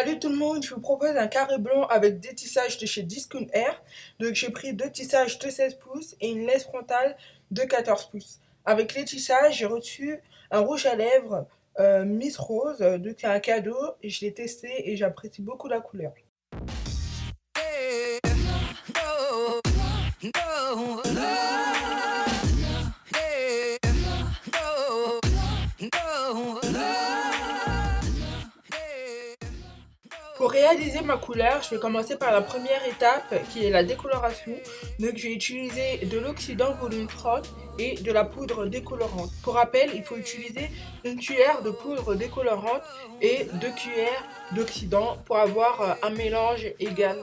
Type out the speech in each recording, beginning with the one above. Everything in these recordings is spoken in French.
Salut tout le monde, je vous propose un carré blanc avec des tissages de chez Discount Air. Donc j'ai pris deux tissages de 16 pouces et une laisse frontale de 14 pouces. Avec les tissages, j'ai reçu un rouge à lèvres Miss Rose, donc c'est un cadeau et je l'ai testé et j'apprécie beaucoup la couleur. Pour réaliser ma couleur, je vais commencer par la première étape qui est la décoloration. Donc je vais utiliser de l'oxydant volume 30 et de la poudre décolorante. Pour rappel, il faut utiliser une cuillère de poudre décolorante et 2 cuillères d'oxydant pour avoir un mélange égal.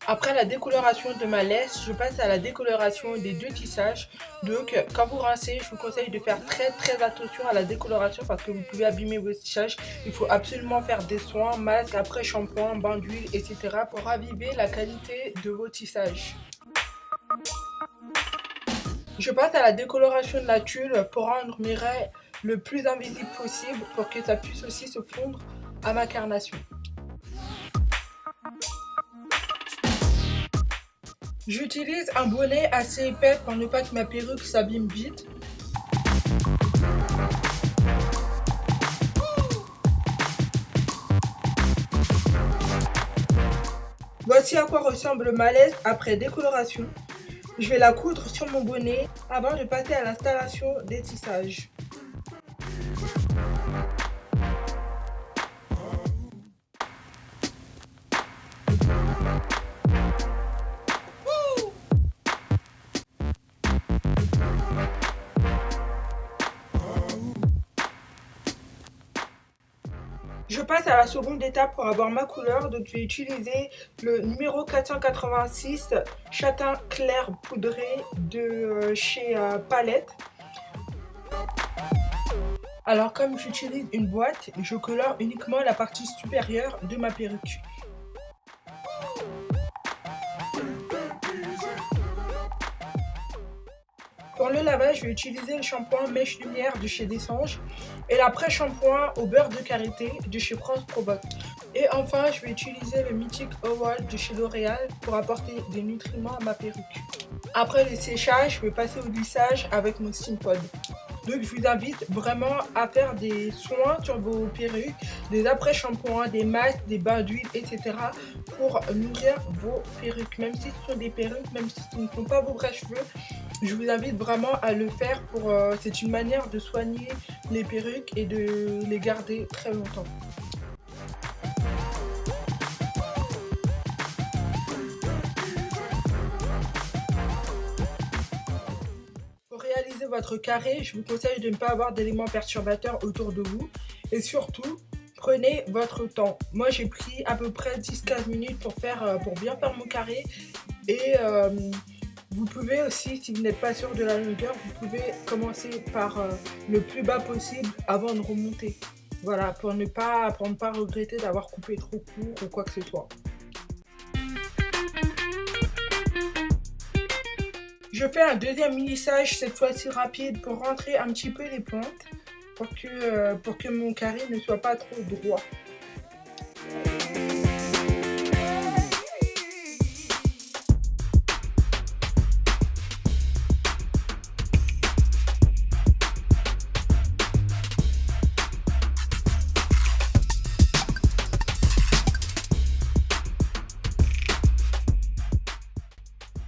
Après la décoloration de ma laisse, je passe à la décoloration des deux tissages. Donc quand vous rincez, je vous conseille de faire très attention à la décoloration parce que vous pouvez abîmer vos tissages. Il faut absolument faire des soins, masques, après shampoing, bain d'huile, etc. pour raviver la qualité de vos tissages. Je passe à la décoloration de la tulle pour rendre mes raies le plus invisible possible pour que ça puisse aussi se fondre à ma carnation. J'utilise un bonnet assez épais pour ne pas que ma perruque s'abîme vite. Voici à quoi ressemble ma laisse après décoloration. Je vais la coudre sur mon bonnet avant de passer à l'installation des tissages. Je passe à la seconde étape pour avoir ma couleur, donc je vais utiliser le numéro 486 châtain clair poudré de chez Palette. Alors comme j'utilise une boîte, je colore uniquement la partie supérieure de ma perruque. Pour le lavage, je vais utiliser le shampoing Mèche Lumière de chez Dessange et l'après-shampoing au beurre de karité de chez France Provoque. Et enfin, je vais utiliser le mythique Owl de chez L'Oréal pour apporter des nutriments à ma perruque. Après le séchage, je vais passer au lissage avec mon Steam Pod. Donc je vous invite vraiment à faire des soins sur vos perruques, des après-shampoings, des masques, des bains d'huile, etc. pour nourrir vos perruques. Même si ce sont des perruques, même si ce ne sont pas vos vrais cheveux, je vous invite vraiment à le faire. C'est une manière de soigner les perruques et de les garder très longtemps. Pour réaliser votre carré, je vous conseille de ne pas avoir d'éléments perturbateurs autour de vous. Et surtout, prenez votre temps. Moi, j'ai pris à peu près 10-15 minutes pour bien faire mon carré. Et vous pouvez aussi, si vous n'êtes pas sûr de la longueur, vous pouvez commencer par le plus bas possible avant de remonter. Voilà, pour ne pas regretter d'avoir coupé trop court ou quoi que ce soit. Je fais un deuxième lissage, cette fois-ci rapide, pour rentrer un petit peu les pointes, pour que mon carré ne soit pas trop droit.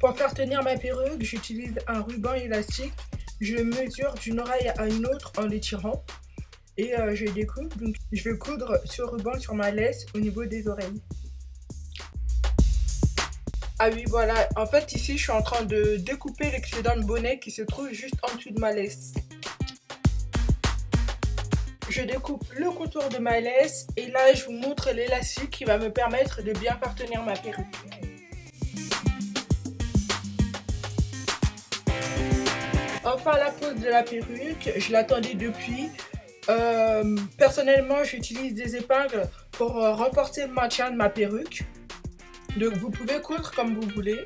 Pour faire tenir ma perruque, j'utilise un ruban élastique. Je le mesure d'une oreille à une autre en l'étirant et je découpe. Donc je vais coudre ce ruban sur ma laisse au niveau des oreilles. Ah oui, voilà. En fait, ici, je suis en train de découper l'excédent de bonnet qui se trouve juste en dessous de ma laisse. Je découpe le contour de ma laisse et là, je vous montre l'élastique qui va me permettre de bien faire tenir ma perruque. Enfin, la pose de la perruque, je l'attendais depuis. Personnellement, j'utilise des épingles pour renforcer le maintien de ma perruque. Donc, vous pouvez coudre comme vous voulez.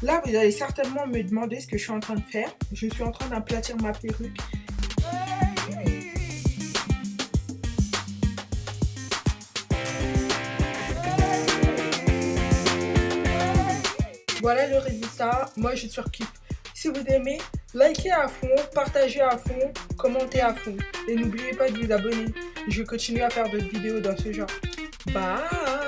Là, vous allez certainement me demander ce que je suis en train de faire. Je suis en train d'aplatir ma perruque. Voilà le résultat. Moi, je surkiffe. Si vous aimez, likez à fond, partagez à fond, commentez à fond. Et n'oubliez pas de vous abonner. Je vais continuer à faire d'autres vidéos dans ce genre. Bye!